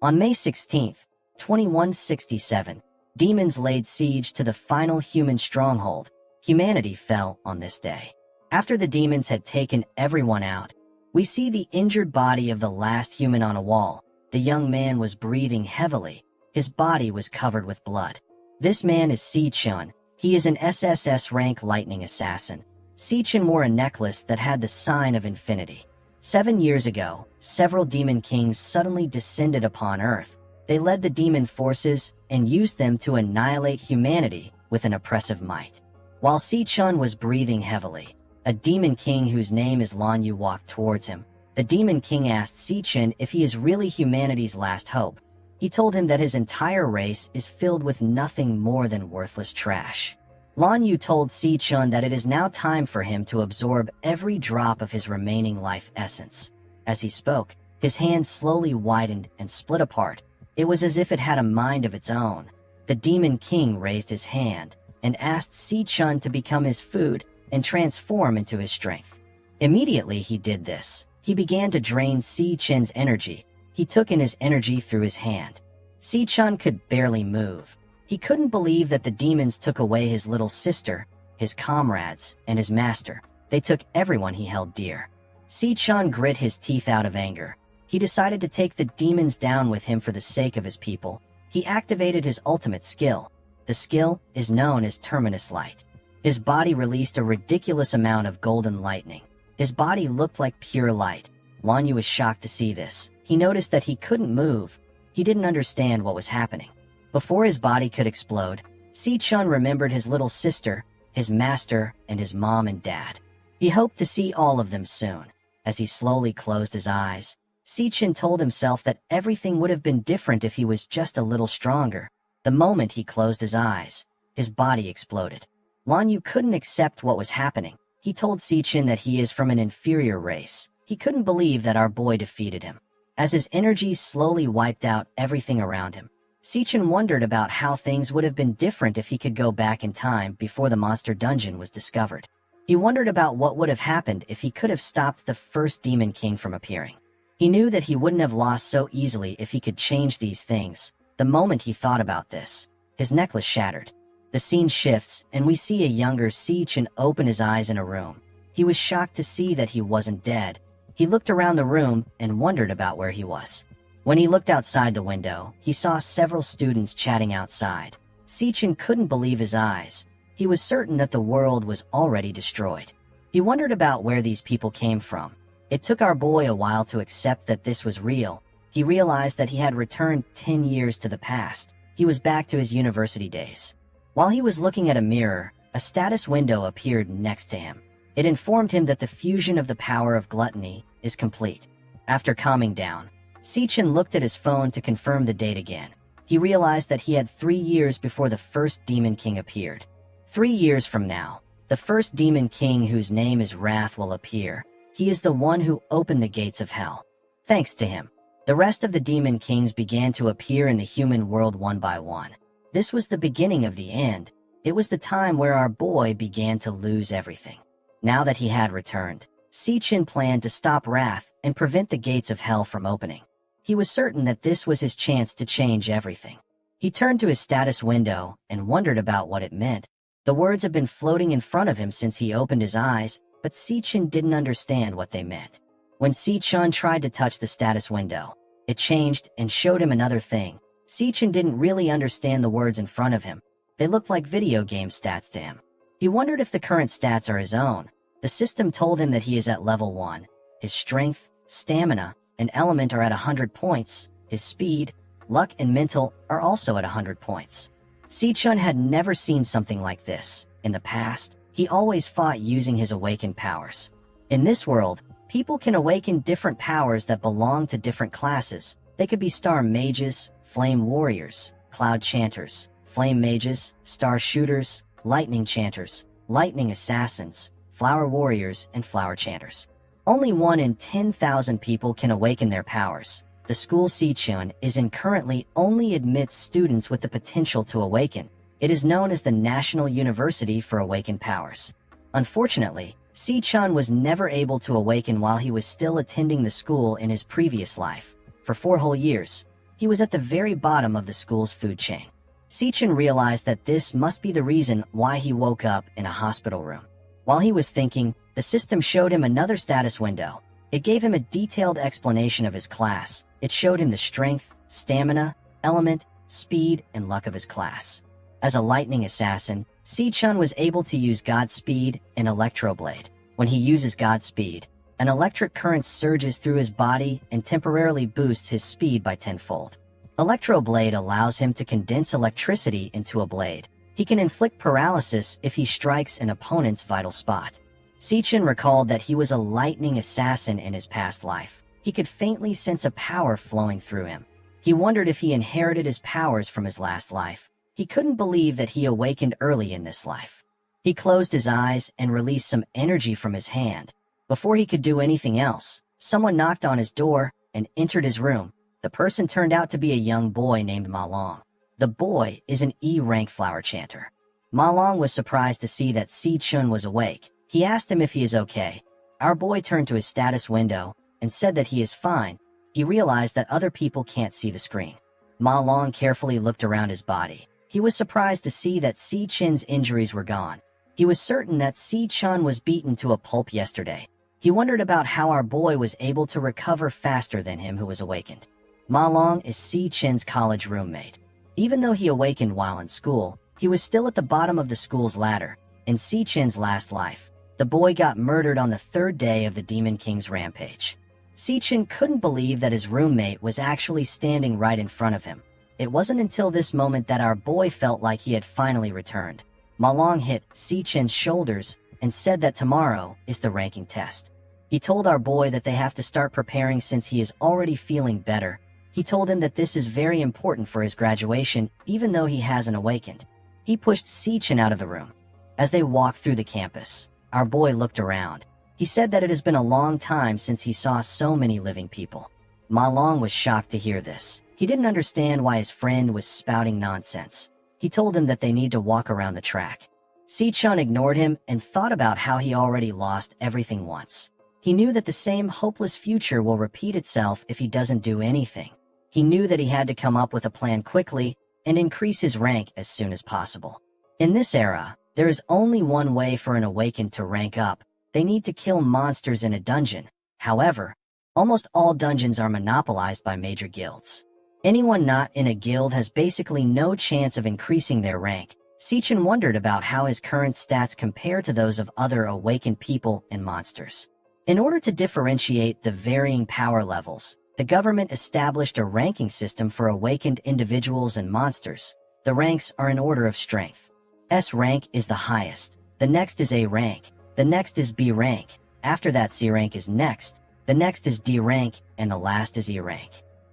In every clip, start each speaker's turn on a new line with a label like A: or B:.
A: On May 16, 2167, demons laid siege to the final human stronghold. Humanity fell on this day. After the demons had taken everyone out, we see the injured body of the last human on a wall. The young man was breathing heavily. His body was covered with blood. This man is Si-chun. He is an SSS rank lightning assassin. Si-chun wore a necklace that had the sign of infinity. 7 years ago, several demon kings suddenly descended upon Earth. They led the demon forces and used them to annihilate humanity with an oppressive might. While Si-chun was breathing heavily, a demon king whose name is Lan Yu walked towards him. The demon king asked Si-chun if he is really humanity's last hope. He told him that his entire race is filled with nothing more than worthless trash. Lan Yu told Si-chun that it is now time for him to absorb every drop of his remaining life essence. As he spoke, his hand slowly widened and split apart. It was as if it had a mind of its own. The demon king raised his hand and asked Si-chun to become his food and transform into his strength. Immediately he did this. He began to drain Si-chun's energy. He took in his energy through his hand. Si-chun could barely move. He couldn't believe that the demons took away his little sister, his comrades, and his master. They took everyone he held dear. Si-chun grit his teeth out of anger. He decided to take the demons down with him for the sake of his people. He activated his ultimate skill. The skill is known as Terminus Light. His body released a ridiculous amount of golden lightning. His body looked like pure light. Lan Yu was shocked to see this. He noticed that he couldn't move. He didn't understand what was happening. Before his body could explode, Si-chun remembered his little sister, his master, and his mom and dad. He hoped to see all of them soon. As he slowly closed his eyes, Si-chun told himself that everything would have been different if he was just a little stronger. The moment he closed his eyes, his body exploded. Lan Yu couldn't accept what was happening. He told Si-chun that he is from an inferior race. He couldn't believe that our boy defeated him. As his energy slowly wiped out everything around him, Si-chun wondered about how things would have been different if he could go back in time before the monster dungeon was discovered. He wondered about what would have happened if he could have stopped the first demon king from appearing. He knew that he wouldn't have lost so easily if he could change these things. The moment he thought about this, his necklace shattered. The scene shifts, and we see a younger Si-chun open his eyes in a room. He was shocked to see that he wasn't dead. He looked around the room and wondered about where he was. When he looked outside the window, he saw several students chatting outside. Si-chun couldn't believe his eyes. He was certain that the world was already destroyed. He wondered about where these people came from. It took our boy a while to accept that this was real. He realized that he had returned 10 years to the past. He was back to his university days. While he was looking at a mirror, a status window appeared next to him. It informed him that the fusion of the power of gluttony is complete. After calming down, Si-chun looked at his phone to confirm the date again. He realized that he had 3 years before the first demon king appeared. 3 years from now, the first demon king, whose name is Wrath, will appear. He is the one who opened the gates of hell. Thanks to him, the rest of the demon kings began to appear in the human world one by one. This was the beginning of the end. It was the time where our boy began to lose everything. Now that he had returned, Si-chun planned to stop Wrath and prevent the gates of hell from opening. He was certain that this was his chance to change everything. He turned to his status window and wondered about what it meant. The words had been floating in front of him since he opened his eyes, but Si-chun didn't understand what they meant. When Si-chun tried to touch the status window, it changed and showed him another thing. Si-chun didn't really understand the words in front of him. They looked like video game stats to him. He wondered if the current stats are his own. The system told him that he is at level 1. His strength, stamina, and element are at 100 points. His speed, luck, and mental are also at 100 points. Si-chun had never seen something like this. In the past, he always fought using his awakened powers. In this world, people can awaken different powers that belong to different classes. They could be star mages, flame warriors, cloud chanters, flame mages, star shooters, lightning chanters, lightning assassins, flower warriors, and flower chanters. Only 1 in 10,000 people can awaken their powers. The school Si-chun is in currently only admits students with the potential to awaken. It is known as the National University for Awakened Powers. Unfortunately, Si-chun was never able to awaken while he was still attending the school in his previous life. For 4 whole years, He was at the very bottom of the school's food chain. Si-chun realized that this must be the reason why he woke up in a hospital room. While he was thinking, the system showed him another status window. It gave him a detailed explanation of his class. It showed him the strength, stamina, element, speed, and luck of his class. As a lightning assassin, Si-chun was able to use Godspeed and Electroblade. When he uses Godspeed, an electric current surges through his body and temporarily boosts his speed by tenfold. Electroblade allows him to condense electricity into a blade. He can inflict paralysis if he strikes an opponent's vital spot. Si-chun recalled that he was a lightning assassin in his past life. He could faintly sense a power flowing through him. He wondered if he inherited his powers from his last life. He couldn't believe that he awakened early in this life. He closed his eyes and released some energy from his hand. Before he could do anything else, someone knocked on his door and entered his room. The person turned out to be a young boy named Ma Long. The boy is an E-rank flower chanter. Ma Long was surprised to see that Si-chun was awake. He asked him if he is okay. Our boy turned to his status window and said that he is fine. He realized that other people can't see the screen. Ma Long carefully looked around his body. He was surprised to see that Si-chun's injuries were gone. He was certain that Si-chun was beaten to a pulp yesterday. He wondered about how our boy was able to recover faster than him who was awakened. Ma Long is Si-chun's college roommate. Even though he awakened while in school, he was still at the bottom of the school's ladder. In Si-chun's last life, the boy got murdered on the third day of the Demon King's rampage. Si-chun couldn't believe that his roommate was actually standing right in front of him. It wasn't until this moment that our boy felt like he had finally returned. Ma Long hit Si-chun's shoulders and said that tomorrow is the ranking test. He told our boy that they have to start preparing since he is already feeling better. He told him that this is very important for his graduation, even though he hasn't awakened. He pushed Si-chun out of the room. As they walked through the campus, our boy looked around. He said that it has been a long time since he saw so many living people. Ma Long was shocked to hear this. He didn't understand why his friend was spouting nonsense. He told him that they need to walk around the track. Si-chun ignored him and thought about how he already lost everything once. He knew that the same hopeless future will repeat itself if he doesn't do anything. He knew that he had to come up with a plan quickly and increase his rank as soon as possible. In this era, there is only one way for an awakened to rank up. They need to kill monsters in a dungeon. However, almost all dungeons are monopolized by major guilds. Anyone not in a guild has basically no chance of increasing their rank. Si-chun wondered about how his current stats compare to those of other awakened people and monsters. In order to differentiate the varying power levels, the government established a ranking system for awakened individuals and monsters. The ranks are in order of strength. S rank is the highest. The next is A rank. The next is B rank. After that, C rank is next. The next is D rank, and the last is E rank.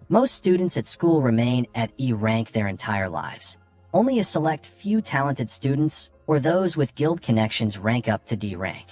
A: Most students at school remain at E rank their entire lives. Only a select few talented students, or those with guild connections, rank up to D rank.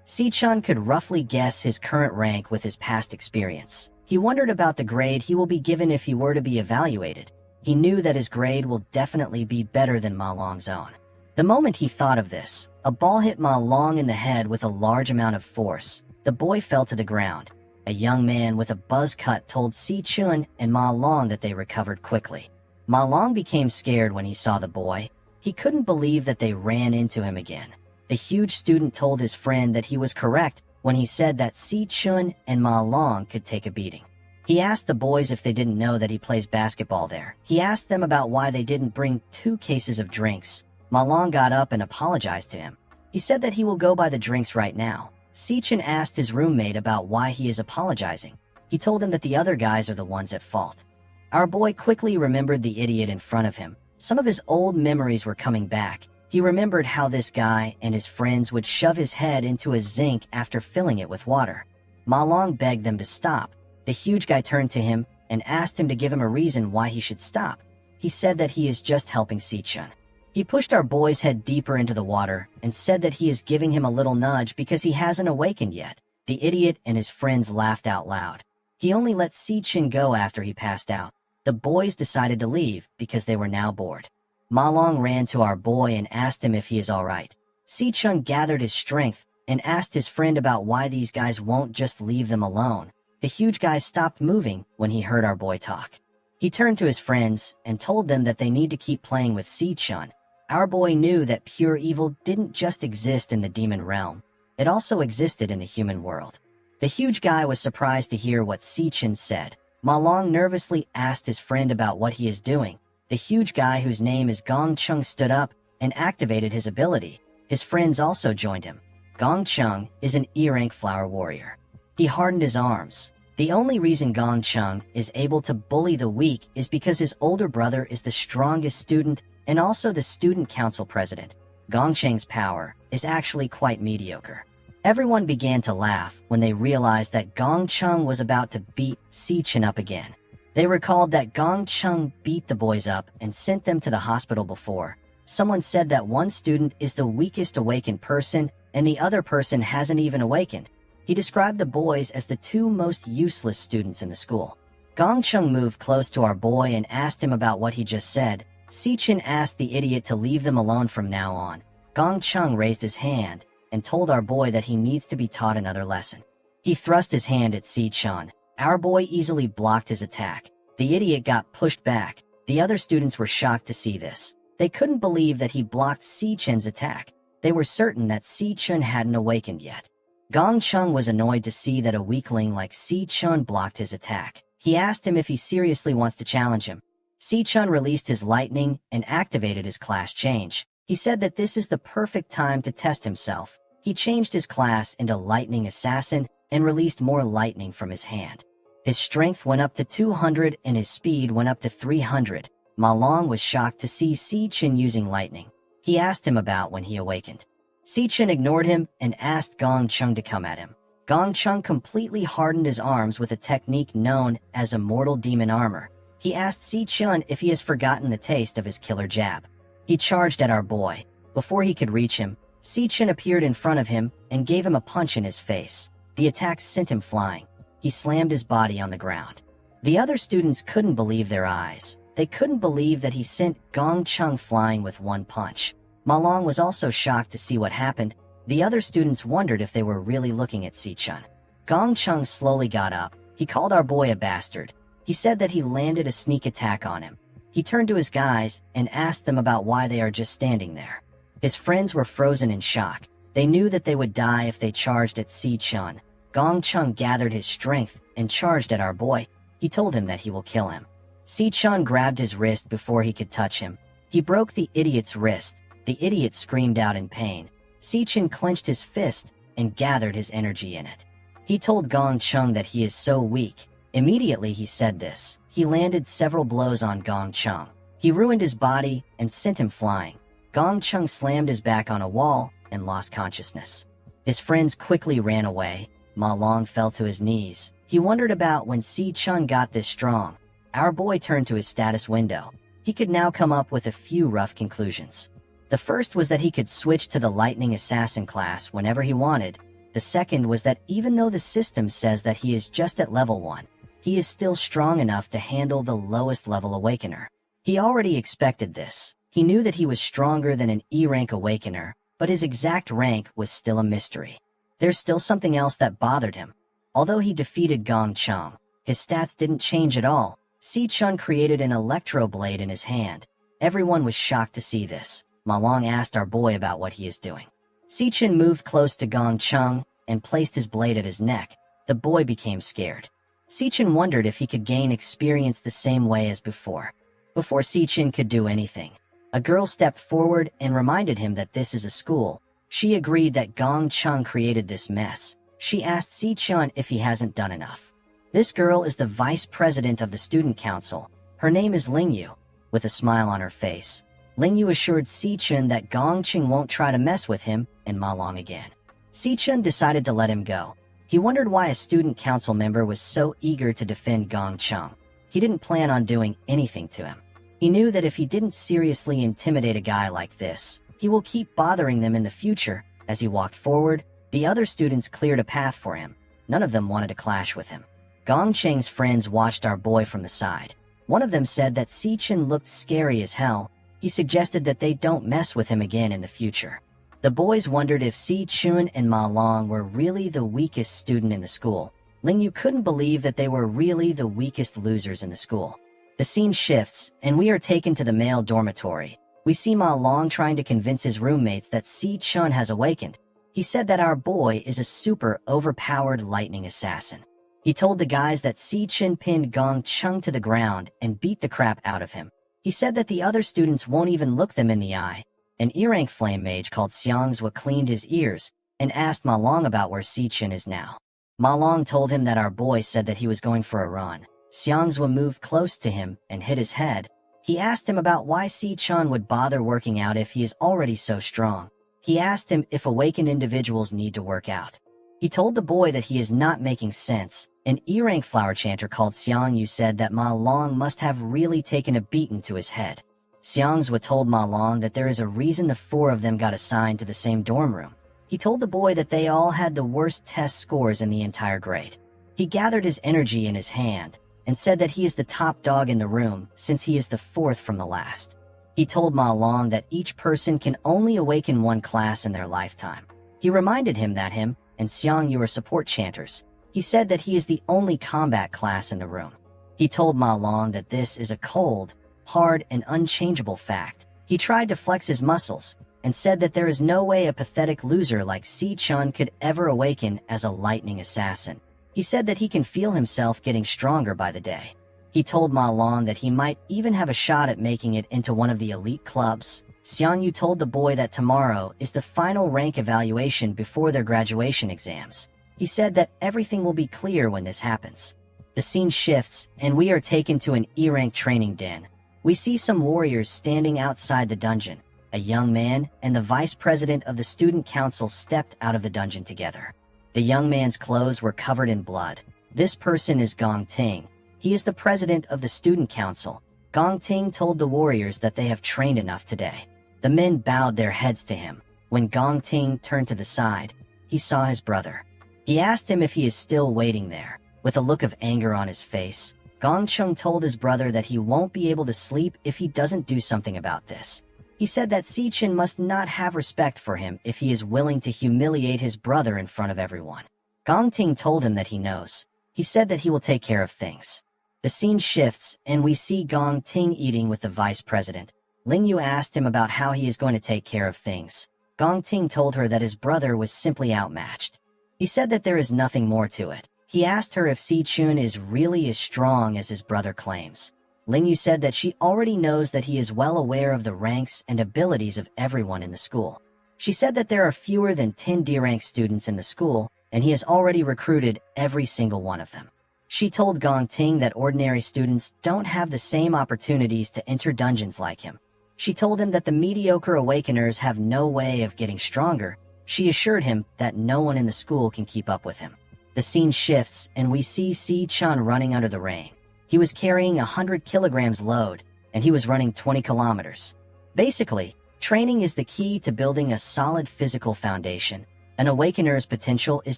A: Si-chun could roughly guess his current rank with his past experience. He wondered about the grade he will be given if he were to be evaluated. He knew that his grade will definitely be better than Ma Long's own. The moment he thought of this, a ball hit Ma Long in the head with a large amount of force. The boy fell to the ground. A young man with a buzz cut told Si-chun and Ma Long that they recovered quickly. Ma Long became scared when he saw the boy. He couldn't believe that they ran into him again. The huge student told his friend that he was correct when he said that Si-chun and Ma Long could take a beating. He asked the boys if they didn't know that he plays basketball there. He asked them about why they didn't bring 2 cases of drinks. Ma Long got up and apologized to him. He said that he will go buy the drinks right now. Si-chun asked his roommate about why he is apologizing. He told him that the other guys are the ones at fault. Our boy quickly remembered the idiot in front of him. Some of his old memories were coming back. He remembered how this guy and his friends would shove his head into a zinc after filling it with water. Ma Long begged them to stop. The huge guy turned to him and asked him to give him a reason why he should stop. He said that he is just helping Si-chun. He pushed our boy's head deeper into the water and said that he is giving him a little nudge because he hasn't awakened yet. The idiot and his friends laughed out loud. He only let Si-chun go after he passed out. The boys decided to leave because they were now bored. Ma Long ran to our boy and asked him if he is alright. Si-chun gathered his strength and asked his friend about why these guys won't just leave them alone. The huge guy stopped moving when he heard our boy talk. He turned to his friends and told them that they need to keep playing with Si-chun. Our boy knew that pure evil didn't just exist in the demon realm. It also existed in the human world. The huge guy was surprised to hear what Si-chun said. Ma Long nervously asked his friend about what he is doing. The huge guy, whose name is Gong Chung, stood up and activated his ability. His friends also joined him. Gong Chung is an E-rank flower warrior. He hardened his arms. The only reason Gong Chung is able to bully the weak is because his older brother is the strongest student and also the student council president. Gong Chung's power is actually quite mediocre. Everyone began to laugh when they realized that Gong Chung was about to beat Si-chun up again. They recalled that Gong Chung beat the boys up and sent them to the hospital before. Someone said that one student is the weakest awakened person and the other person hasn't even awakened. He described the boys as the two most useless students in the school. Gong Chung moved close to our boy and asked him about what he just said. Si-chun asked the idiot to leave them alone from now on. Gong Chung raised his hand and told our boy that he needs to be taught another lesson. He thrust his hand at Si-chun. Our boy easily blocked his attack. The idiot got pushed back. The other students were shocked to see this. They couldn't believe that he blocked Si-chun's attack. They were certain that Si-chun hadn't awakened yet. Gong Chung was annoyed to see that a weakling like Si-chun blocked his attack. He asked him if he seriously wants to challenge him. Si-chun released his lightning and activated his class change. He said that this is the perfect time to test himself. He changed his class into Lightning Assassin and released more lightning from his hand. His strength went up to 200 and his speed went up to 300. Ma Long was shocked to see Si-chun using lightning. He asked him about when he awakened. Si-chun ignored him and asked Gong Chung to come at him. Gong Chung completely hardened his arms with a technique known as Immortal Demon Armor. He asked Si-chun if he has forgotten the taste of his killer jab. He charged at our boy. Before he could reach him, Si-chun appeared in front of him and gave him a punch in his face. The attack sent him flying. He slammed his body on the ground. The other students couldn't believe their eyes. They couldn't believe that he sent Gong Chung flying with one punch. Ma Long was also shocked to see what happened. The other students wondered if they were really looking at Si-chun. Gong Chung slowly got up. He called our boy a bastard. He said that he landed a sneak attack on him. He turned to his guys and asked them about why they are just standing there. His friends were frozen in shock. They knew that they would die if they charged at Si-chun. Gong Chung gathered his strength and charged at our boy. He told him that he will kill him. Si-chun grabbed his wrist before he could touch him. He broke the idiot's wrist. The idiot screamed out in pain. Si-chun clenched his fist and gathered his energy in it. He told Gong Chung that he is so weak. Immediately he said this. He landed several blows on Gong Chung. He ruined his body and sent him flying. Gong Chung slammed his back on a wall and lost consciousness. His friends quickly ran away. Ma Long fell to his knees. He wondered about when Si-chun got this strong. Our boy turned to his status window. He could now come up with a few rough conclusions. The first was that he could switch to the Lightning Assassin class whenever he wanted. The second was that even though the system says that he is just at level 1, he is still strong enough to handle the lowest level awakener. He already expected this. He knew that he was stronger than an E-rank awakener, but his exact rank was still a mystery. There's still something else that bothered him. Although he defeated Gong Chung, his stats didn't change at all. Si-chun created an electro blade in his hand. Everyone was shocked to see this. Ma Long asked our boy about what he is doing. Si-chun moved close to Gong Chung and placed his blade at his neck. The boy became scared. Si-chun wondered if he could gain experience the same way as before. Before Si-chun could do anything, a girl stepped forward and reminded him that this is a school. She agreed that Gong Chung created this mess. She asked Si-chun if he hasn't done enough. This girl is the vice president of the student council. Her name is Lingyu. With a smile on her face, Lingyu assured Si-chun that Gong Chung won't try to mess with him and Ma Long again. Si-chun decided to let him go. He wondered why a student council member was so eager to defend Gong Chung. He didn't plan on doing anything to him. He knew that if he didn't seriously intimidate a guy like this, he will keep bothering them in the future. As he walked forward, the other students cleared a path for him. None of them wanted to clash with him. Gong Cheng's friends watched our boy from the side. One of them said that Si-chun looked scary as hell. He suggested that they don't mess with him again in the future. The boys wondered if Si-chun and Ma Long were really the weakest student in the school. Lingyu couldn't believe that they were really the weakest losers in the school. The scene shifts, and we are taken to the male dormitory. We see Ma Long trying to convince his roommates that Si Chun has awakened. He said that our boy is a super overpowered lightning assassin. He told the guys that Si Chun pinned Gong Chung to the ground and beat the crap out of him. He said that the other students won't even look them in the eye. An E-rank flame mage called Xiangzhua cleaned his ears and asked Ma Long about where Si Chun is now. Ma Long told him that our boy said that he was going for a run. Xiangzhua moved close to him and hit his head. He asked him about why Si Chun would bother working out if he is already so strong. He asked him if awakened individuals need to work out. He told the boy that he is not making sense. An E-rank flower chanter called Xiang Yu said that Ma Long must have really taken a beating to his head. Xiangzhua told Ma Long that there is a reason the four of them got assigned to the same dorm room. He told the boy that they all had the worst test scores in the entire grade. He gathered his energy in his hand and said that he is the top dog in the room since he is the fourth from the last. He told Ma Long that each person can only awaken one class in their lifetime. He reminded him that him and Xiang Yu are support chanters. He said that he is the only combat class in the room. He told Ma Long that this is a cold, hard, and unchangeable fact. He tried to flex his muscles and said that there is no way a pathetic loser like Si Chun could ever awaken as a lightning assassin. He said that he can feel himself getting stronger by the day. He told Ma Long that he might even have a shot at making it into one of the elite clubs. Xiang Yu told the boy that tomorrow is the final rank evaluation before their graduation exams. He said that everything will be clear when this happens. The scene shifts, and we are taken to an E-rank training den. We see some warriors standing outside the dungeon. A young man and the vice president of the student council stepped out of the dungeon together. The young man's clothes were covered in blood. This person is Gong Ting. He is the president of the student council. Gong Ting told the warriors that they have trained enough today. The men bowed their heads to him. When Gong Ting turned to the side, he saw his brother. He asked him if he is still waiting there. With a look of anger on his face, Gong Chung told his brother that he won't be able to sleep if he doesn't do something about this. He said that Si Chun must not have respect for him if he is willing to humiliate his brother in front of everyone. Gong Ting told him that he knows. He said that he will take care of things. The scene shifts, and we see Gong Ting eating with the vice president. Ling Yu asked him about how he is going to take care of things. Gong Ting told her that his brother was simply outmatched. He said that there is nothing more to it. He asked her if Si Chun is really as strong as his brother claims. Ling Yu said that she already knows that he is well aware of the ranks and abilities of everyone in the school. She said that there are fewer than 10 D-rank students in the school, and he has already recruited every single one of them. She told Gong Ting that ordinary students don't have the same opportunities to enter dungeons like him. She told him that the mediocre awakeners have no way of getting stronger. She assured him that no one in the school can keep up with him. The scene shifts, and we see Si Chun running under the rain. He was carrying 100 kilograms load, and he was running 20 kilometers. Basically, training is the key to building a solid physical foundation. An awakener's potential is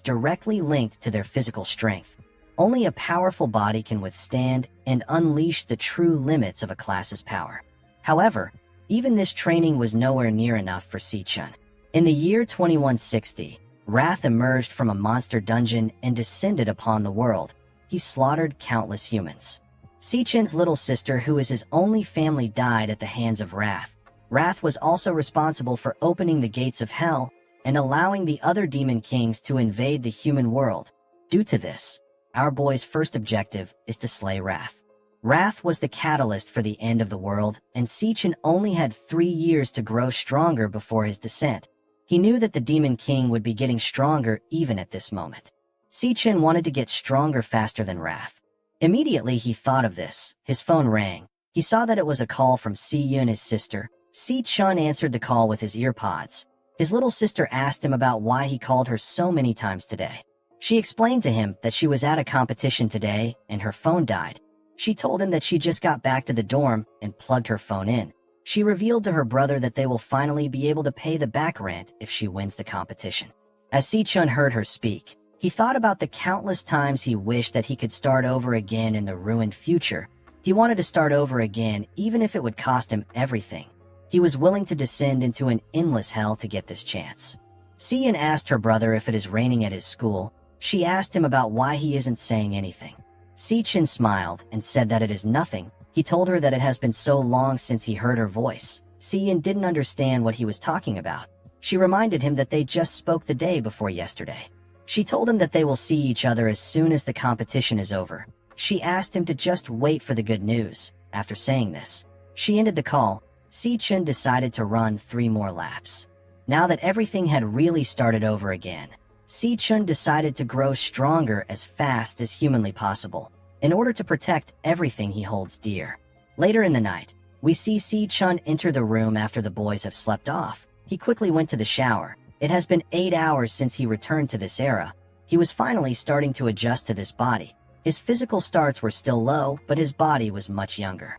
A: directly linked to their physical strength. Only a powerful body can withstand and unleash the true limits of a class's power. However, even this training was nowhere near enough for Si Chun. In the year 2160, Wrath emerged from a monster dungeon and descended upon the world. He slaughtered countless humans. Si Chun's little sister, who is his only family, died at the hands of Wrath. Wrath was also responsible for opening the gates of hell and allowing the other demon kings to invade the human world. Due to this, our boy's first objective is to slay Wrath. Wrath was the catalyst for the end of the world, and Si Chun only had 3 years to grow stronger before his descent. He knew that the Demon King would be getting stronger even at this moment. Si Chun wanted to get stronger faster than Wrath. Immediately he thought of this. His phone rang. He saw that it was a call from Si Yun, his sister. Si Chun answered the call with his earpods. His little sister asked him about why he called her so many times today. She explained to him that she was at a competition today and her phone died. She told him that she just got back to the dorm and plugged her phone in. She revealed to her brother that they will finally be able to pay the back rent if she wins the competition. As Si Chun heard her speak, he thought about the countless times he wished that he could start over again in the ruined future. He wanted to start over again even if it would cost him everything. He was willing to descend into an endless hell to get this chance. Si Yun asked her brother if it is raining at his school. She asked him about why he isn't saying anything. Si Chun smiled and said that it is nothing. He told her that it has been so long since he heard her voice. Si-Yun didn't understand what he was talking about. She reminded him that they just spoke the day before yesterday. She told him that they will see each other as soon as the competition is over. She asked him to just wait for the good news. After saying this, she ended the call. Si-Chun decided to run 3 more laps. Now that everything had really started over again, Si-Chun decided to grow stronger as fast as humanly possible in order to protect everything he holds dear. Later in the night, we see Si-Chun enter the room after the boys have slept off. He quickly went to the shower. It has been 8 hours since he returned to this era. He was finally starting to adjust to this body. His physical starts were still low, but his body was much younger.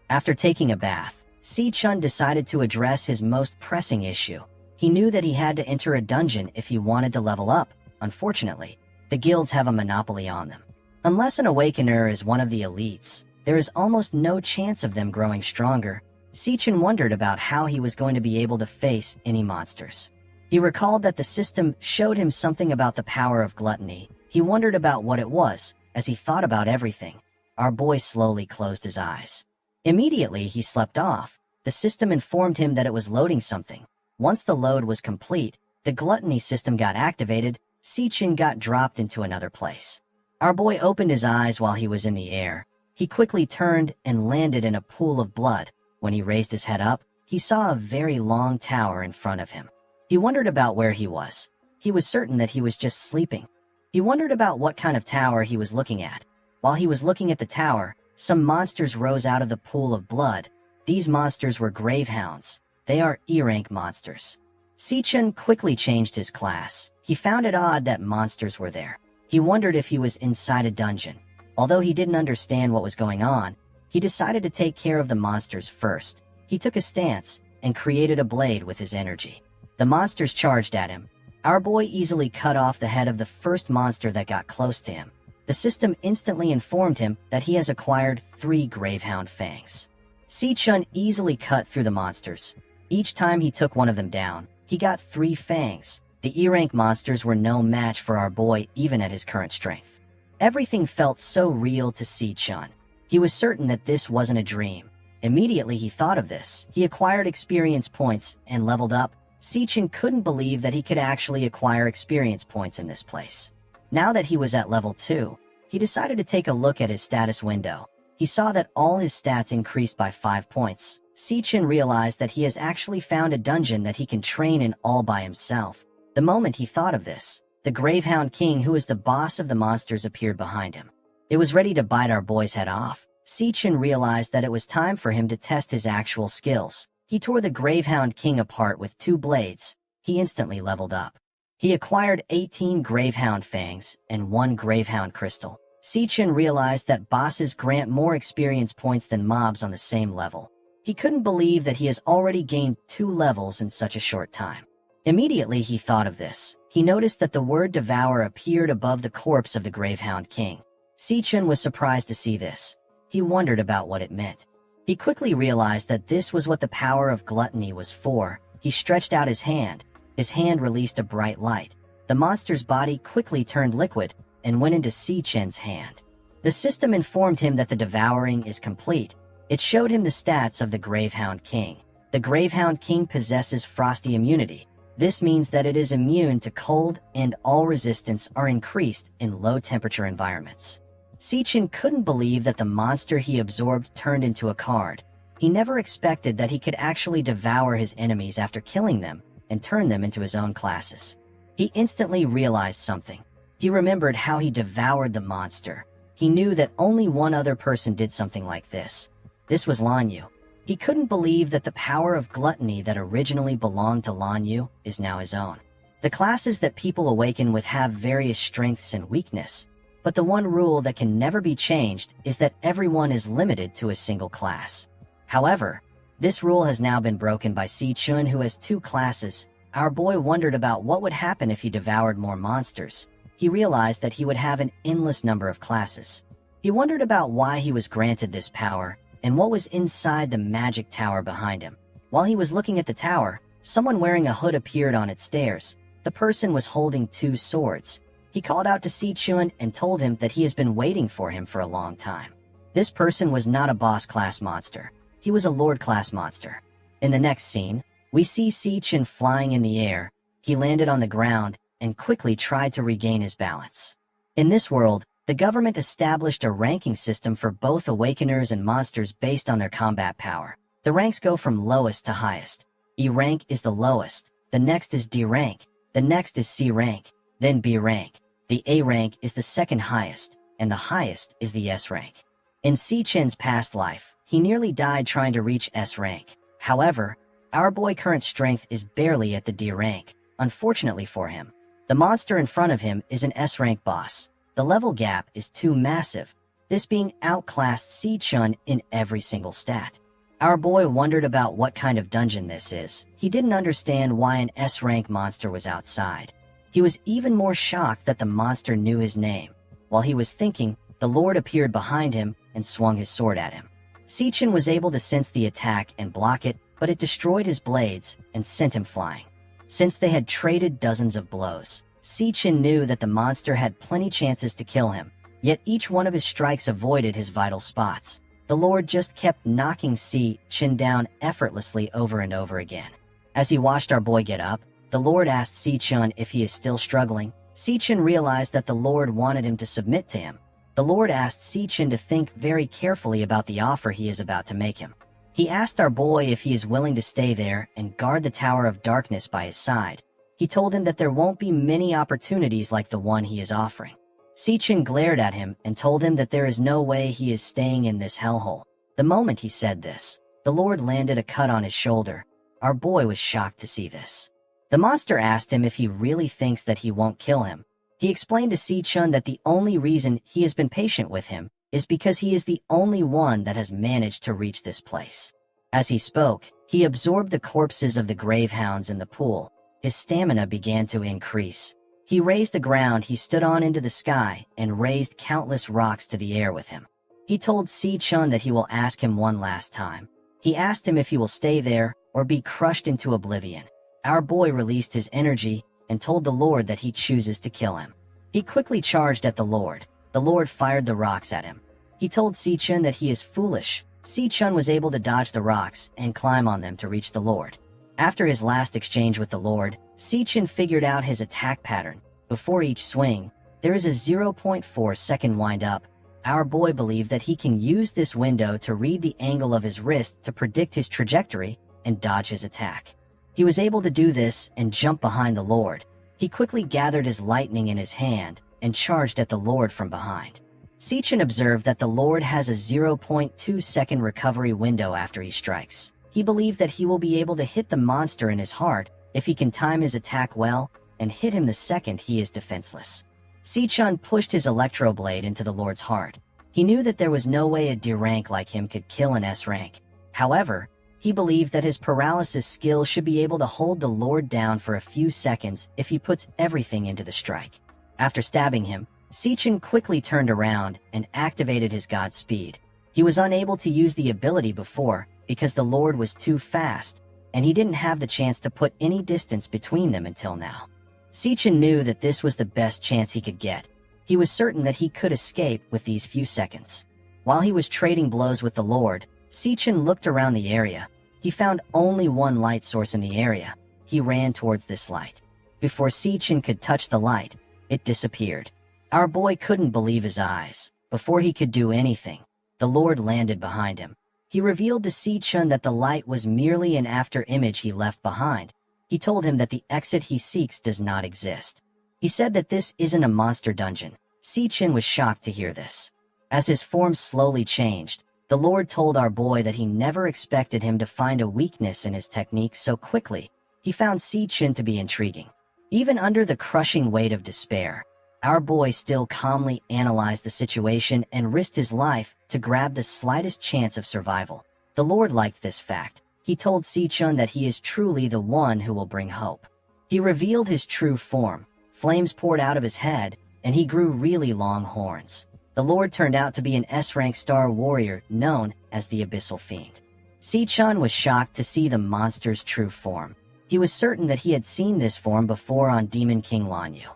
A: After taking a bath, Si-Chun decided to address his most pressing issue. He knew that he had to enter a dungeon if he wanted to level up. Unfortunately, the guilds have a monopoly on them. Unless an awakener is one of the elites, there is almost no chance of them growing stronger. Si-Chun wondered about how he was going to be able to face any monsters. He recalled that the system showed him something about the power of gluttony. He wondered about what it was. As he thought about everything, our boy slowly closed his eyes. Immediately, he slept off. The system informed him that it was loading something. Once the load was complete, the gluttony system got activated. Si-Chun got dropped into another place. Our boy opened his eyes while he was in the air. He quickly turned and landed in a pool of blood. When he raised his head up, he saw a very long tower in front of him. He wondered about where he was. He was certain that he was just sleeping. He wondered about what kind of tower he was looking at. While he was looking at the tower, some monsters rose out of the pool of blood. These monsters were gravehounds. They are E-rank monsters. Si-Chun quickly changed his class. He found it odd that monsters were there. He wondered if he was inside a dungeon. Although he didn't understand what was going on, he decided to take care of the monsters first. He took a stance and created a blade with his energy. The monsters charged at him. Our boy easily cut off the head of the first monster that got close to him. The system instantly informed him that he has acquired 3 gravehound fangs. Si-Chun easily cut through the monsters. Each time he took one of them down, he got 3 fangs. The E-rank monsters were no match for our boy even at his current strength. Everything felt so real to Si-Chun. He was certain that this wasn't a dream. Immediately he thought of this. He acquired experience points and leveled up. Si-Chun couldn't believe that he could actually acquire experience points in this place. Now that he was at level 2, he decided to take a look at his status window. He saw that all his stats increased by 5 points. Si-Chun realized that he has actually found a dungeon that he can train in all by himself. The moment he thought of this, the Gravehound King, who is the boss of the monsters, appeared behind him. It was ready to bite our boy's head off. Si-Chun realized that it was time for him to test his actual skills. He tore the Gravehound King apart with 2 blades. He instantly leveled up. He acquired 18 Gravehound Fangs and 1 Gravehound Crystal. Si-Chun realized that bosses grant more experience points than mobs on the same level. He couldn't believe that he has already gained 2 levels in such a short time. Immediately he thought of this. He noticed that the word Devour appeared above the corpse of the Gravehound King. Si-Chun was surprised to see this. He wondered about what it meant. He quickly realized that this was what the power of gluttony was for. He stretched out his hand. His hand released a bright light. The monster's body quickly turned liquid and went into Si-Chun's hand. The system informed him that the devouring is complete. It showed him the stats of the Gravehound King. The Gravehound King possesses frosty immunity. This means that it is immune to cold, and all resistance are increased in low-temperature environments. Si-Chun couldn't believe that the monster he absorbed turned into a card. He never expected that he could actually devour his enemies after killing them and turn them into his own classes. He instantly realized something. He remembered how he devoured the monster. He knew that only one other person did something like this. This was Lanyu. He couldn't believe that the power of gluttony that originally belonged to Lanyu is now his own. The classes that people awaken with have various strengths and weakness. But the one rule that can never be changed is that everyone is limited to a single class. However, this rule has now been broken by Si-Chun, who has 2 classes. Our boy wondered about what would happen if he devoured more monsters. He realized that he would have an endless number of classes. He wondered about why he was granted this power and what was inside the magic tower behind him. While he was looking at the tower, someone wearing a hood appeared on its stairs. The person was holding 2 swords. He called out to Si-Chun and told him that he has been waiting for him for a long time. This person was not a boss-class monster. He was a lord-class monster. In the next scene, we see Si-chin flying in the air. He landed on the ground and quickly tried to regain his balance. In this world, the government established a ranking system for both awakeners and monsters based on their combat power. The ranks go from lowest to highest. E rank is the lowest, the next is D rank, the next is C rank, then B rank. The A rank is the second highest, and the highest is the S rank. In Si-chin's past life, he nearly died trying to reach S rank. However, our boy's current strength is barely at the D rank, unfortunately for him. The monster in front of him is an S rank boss. The level gap is too massive, this being outclassed Si-chin in every single stat. Our boy wondered about what kind of dungeon this is. He didn't understand why an S-rank monster was outside. He was even more shocked that the monster knew his name. While he was thinking, the Lord appeared behind him and swung his sword at him. Si-chin was able to sense the attack and block it, but it destroyed his blades and sent him flying. Since they had traded dozens of blows, Si-chin knew that the monster had plenty chances to kill him, yet each one of his strikes avoided his vital spots. The Lord just kept knocking Si-chin down effortlessly over and over again. As he watched our boy get up, the Lord asked Si-chin if he is still struggling. Si-chin realized that the Lord wanted him to submit to him. The Lord asked Si-chin to think very carefully about the offer he is about to make him. He asked our boy if he is willing to stay there and guard the Tower of Darkness by his side. He told him that there won't be many opportunities like the one he is offering. Si-chin glared at him and told him that there is no way he is staying in this hellhole. The moment he said this, the Lord landed a cut on his shoulder. Our boy was shocked to see this. The monster asked him if he really thinks that he won't kill him. He explained to Si-chin that the only reason he has been patient with him is because he is the only one that has managed to reach this place. As he spoke, he absorbed the corpses of the gravehounds in the pool. His stamina began to increase. He raised the ground he stood on into the sky and raised countless rocks to the air with him. He told Si-chin that he will ask him one last time. He asked him if he will stay there or be crushed into oblivion. Our boy released his energy and told the Lord that he chooses to kill him. He quickly charged at the Lord. The Lord fired the rocks at him. He told Si-chin that he is foolish. Si-chin was able to dodge the rocks and climb on them to reach the Lord. After his last exchange with the Lord, Si-chin figured out his attack pattern. Before each swing, there is a 0.4 second wind-up. Our boy believed that he can use this window to read the angle of his wrist to predict his trajectory and dodge his attack. He was able to do this and jump behind the Lord. He quickly gathered his lightning in his hand and charged at the Lord from behind. Si-chin observed that the Lord has a 0.2 second recovery window after he strikes. He believed that he will be able to hit the monster in his heart if he can time his attack well and hit him the second he is defenseless. Si-chin pushed his electro blade into the Lord's heart. He knew that there was no way a D rank like him could kill an S rank. However, he believed that his paralysis skill should be able to hold the Lord down for a few seconds if he puts everything into the strike. After stabbing him, Si-chin quickly turned around and activated his god speed. He was unable to use the ability before because the Lord was too fast, and he didn't have the chance to put any distance between them until now. Si-chin knew that this was the best chance he could get. He was certain that he could escape with these few seconds. While he was trading blows with the Lord, Si-chin looked around the area. He found only one light source in the area. He ran towards this light. Before Si-chin could touch the light, it disappeared. Our boy couldn't believe his eyes. Before he could do anything, the Lord landed behind him. He revealed to Si-chin that the light was merely an after-image he left behind. He told him that the exit he seeks does not exist. He said that this isn't a monster dungeon. Si-chin was shocked to hear this. As his form slowly changed, the Lord told our boy that he never expected him to find a weakness in his technique so quickly. He found Si-chin to be intriguing. Even under the crushing weight of despair, our boy still calmly analyzed the situation and risked his life to grab the slightest chance of survival. The Lord liked this fact. He told Si-chin that he is truly the one who will bring hope. He revealed his true form. Flames poured out of his head, and he grew really long horns. The Lord turned out to be an S-rank star warrior known as the Abyssal Fiend. Si-chin was shocked to see the monster's true form. He was certain that he had seen this form before on Demon King Lanyu.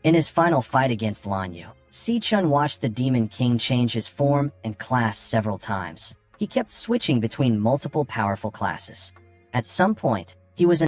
A: In his final fight against Lanyu, Si-chun watched the Demon King change his form and class several times. He kept switching between multiple powerful classes. At some point, he was